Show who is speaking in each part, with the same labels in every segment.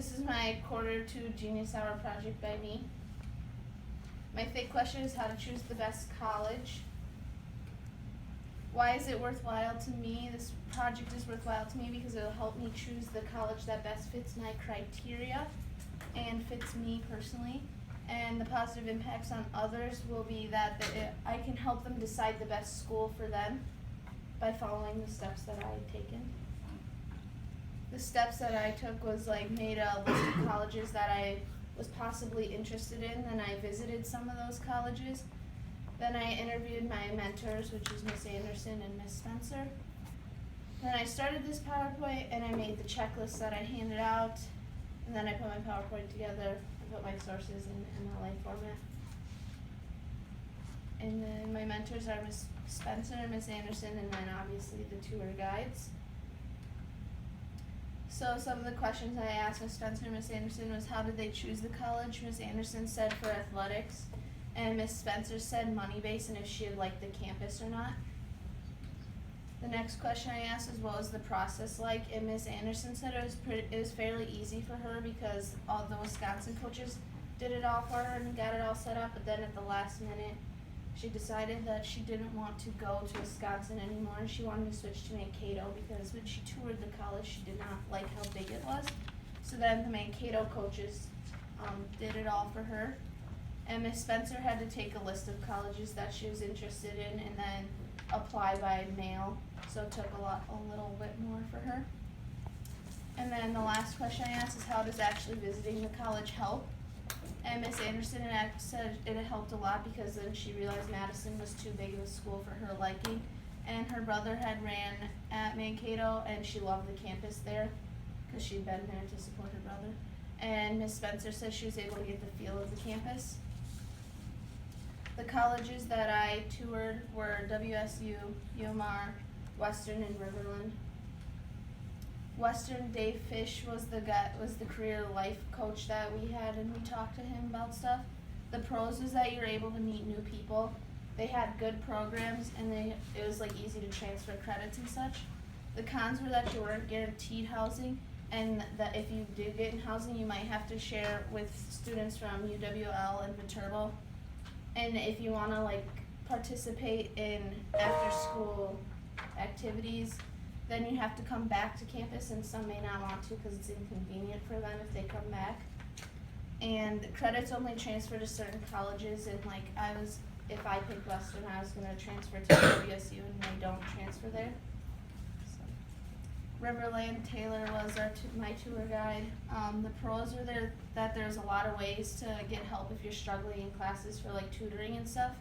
Speaker 1: This is my quarter 2 Genius Hour project by me. My fake question is how to choose the best college. Why is it worthwhile to me? This project is worthwhile to me because it will help me choose the college that best fits my criteria and fits me personally. And the positive impacts on others will be that I can help them decide the best school for them by following the steps that I've taken. The steps that I took was made a list of colleges that I was possibly interested in, then I visited some of those colleges. Then I interviewed my mentors, which is Miss Anderson and Miss Spencer. Then I started this PowerPoint and I made the checklist that I handed out, and then I put my PowerPoint together and put my sources in MLA format. And then my mentors are Miss Spencer and Miss Anderson, and then obviously the tour guides. So some of the questions I asked Miss Spencer and Miss Anderson was how did they choose the college? Miss Anderson said for athletics, and Miss Spencer said money based and if she had liked the campus or not. The next question I asked was what was the process like, and Miss Anderson said it was fairly easy for her because all the Wisconsin coaches did it all for her and got it all set up, but then at the last minute she decided that she didn't want to go to Wisconsin anymore and she wanted to switch to Mankato because when she toured the college she did not like how big it was. So then the Mankato coaches did it all for her. And Miss Spencer had to take a list of colleges that she was interested in and then apply by mail. So it took a little bit more for her. And then the last question I asked is how does actually visiting the college help? And Miss Anderson said it helped a lot because then she realized Madison was too big of a school for her liking. And her brother had ran at Mankato and she loved the campus there because she'd been there to support her brother. And Miss Spencer said she was able to get the feel of the campus. The colleges that I toured were WSU, UMR, Western, and Riverland. Western, Dave Fish was the career life coach that we had, and we talked to him about stuff. The pros is that you're able to meet new people. They had good programs, and it was easy to transfer credits and such. The cons were that you weren't guaranteed housing, and that if you did get in housing, you might have to share with students from UWL and Viterbo. And if you want to participate in after-school activities, then you have to come back to campus, and some may not want to because it's inconvenient for them if they come back. And credits only transfer to certain colleges, and if I picked Western, I was going to transfer to WSU, and they don't transfer there. So. Riverland Taylor was my tour guide. The pros are that there's a lot of ways to get help if you're struggling in classes for tutoring and stuff.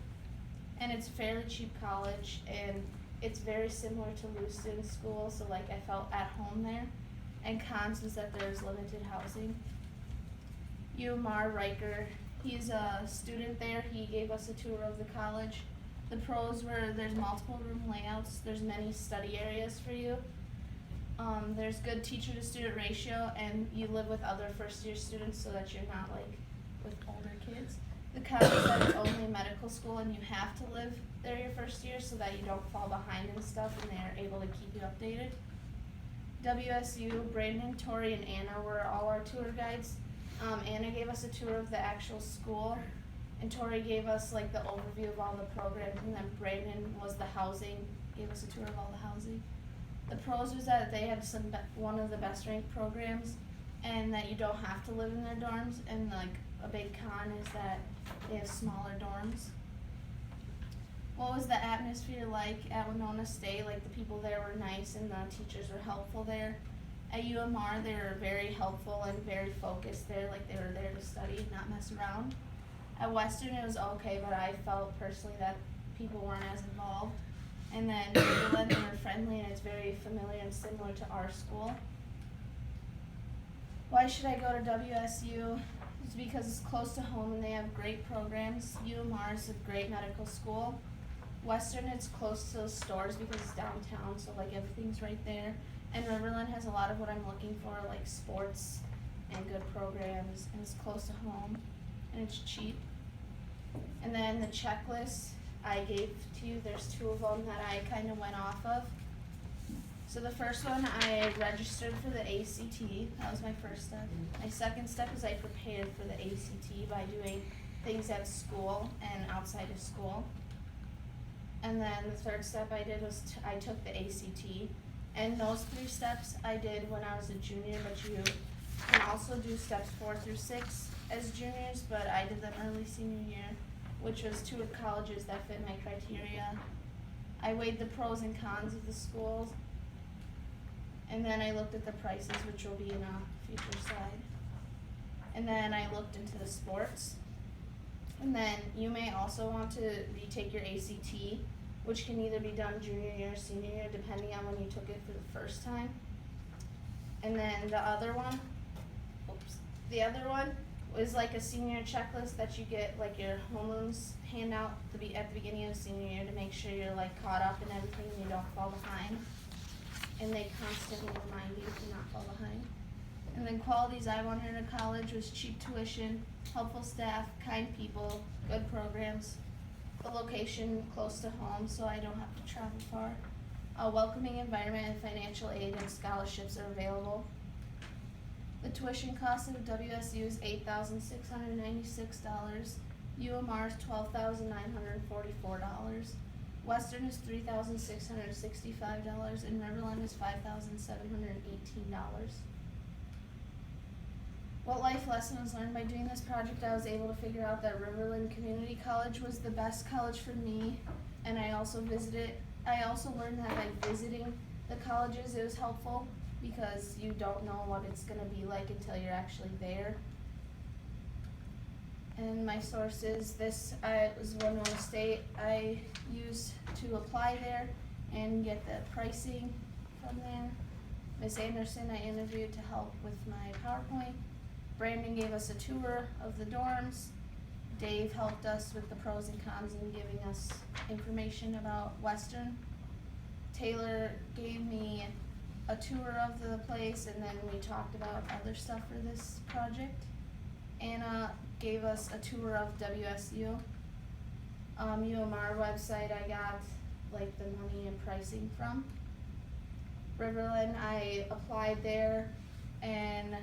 Speaker 1: And it's a fairly cheap college, and it's very similar to Lewiston School, so I felt at home there. And cons is that there's limited housing. UMR Riker, he's a student there. He gave us a tour of the college. The pros were there's multiple room layouts, there's many study areas for you. There's good teacher to student ratio, and you live with other first year students so that you're not with older kids. The con is that it's only a medical school and you have to live there your first year so that you don't fall behind and stuff, and they're able to keep you updated. WSU, Brandon, Tori, and Anna were all our tour guides. Anna gave us a tour of the actual school, and Tori gave us the overview of all the programs, and then Brandon was the housing, gave us a tour of all the housing. The pros was that they had one of the best ranked programs, and that you don't have to live in their dorms, and a big con is that they have smaller dorms. What was the atmosphere like at Winona State? The people there were nice and the teachers were helpful there. At UMR, they were very helpful and very focused there, they were there to study, not mess around. At Western, it was okay, but I felt personally that people weren't as involved. And then Riverland, they were friendly, and it's very familiar and similar to our school. Why should I go to WSU? It's because it's close to home and they have great programs. UMR is a great medical school. Western, it's close to the stores because it's downtown, so everything's right there. And Riverland has a lot of what I'm looking for, sports and good programs, and it's close to home, and it's cheap. And then the checklist I gave to you, there's 2 of them that I kind of went off of. So the first one, I registered for the ACT. That was my first step. My second step is I prepared for the ACT by doing things at school and outside of school. And then the third step I did was I took the ACT. And those 3 steps I did when I was a junior, but you can also do steps 4 through 6 as juniors, but I did them early senior year, which was 2 colleges that fit my criteria. I weighed the pros and cons of the schools, and then I looked at the prices, which will be in a future slide. And then I looked into the sports. And then you may also want to retake your ACT, which can either be done junior year or senior year, depending on when you took it for the first time. And then the other one was like a senior checklist that you get, like your homerooms handout at the beginning of senior year to make sure you're like caught up in everything and you don't fall behind. And they constantly remind you to not fall behind. And then qualities I wanted in a college was cheap tuition, helpful staff, kind people, good programs, a location close to home so I don't have to travel far, a welcoming environment, and financial aid and scholarships are available. The tuition cost of WSU is $8,696, UMR is $12,944, Western is $3,665, and Riverland is $5,718. What life lesson was learned by doing this project? I was able to figure out that Riverland Community College was the best college for me, and I also learned that by visiting the colleges it was helpful because you don't know what it's going to be like until you're actually there. And my sources, this was Winona State I used to apply there and get the pricing from there. Miss Anderson I interviewed to help with my PowerPoint. Brandon gave us a tour of the dorms. Dave helped us with the pros and cons and giving us information about Western. Taylor gave me a tour of the place and then we talked about other stuff for this project. Anna gave us a tour of WSU. UMR website I got like the money and pricing from. Riverland I applied there and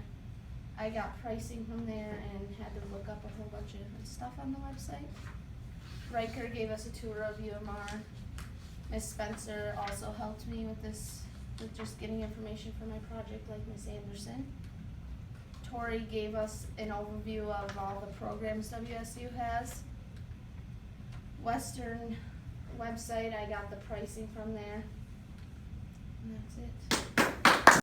Speaker 1: I got pricing from there and had to look up a whole bunch of different stuff on the website. Riker gave us a tour of UMR. Miss Spencer also helped me with this, with just getting information for my project like Miss Anderson. Tori gave us an overview of all the programs WSU has. Western website, I got the pricing from there. And that's it.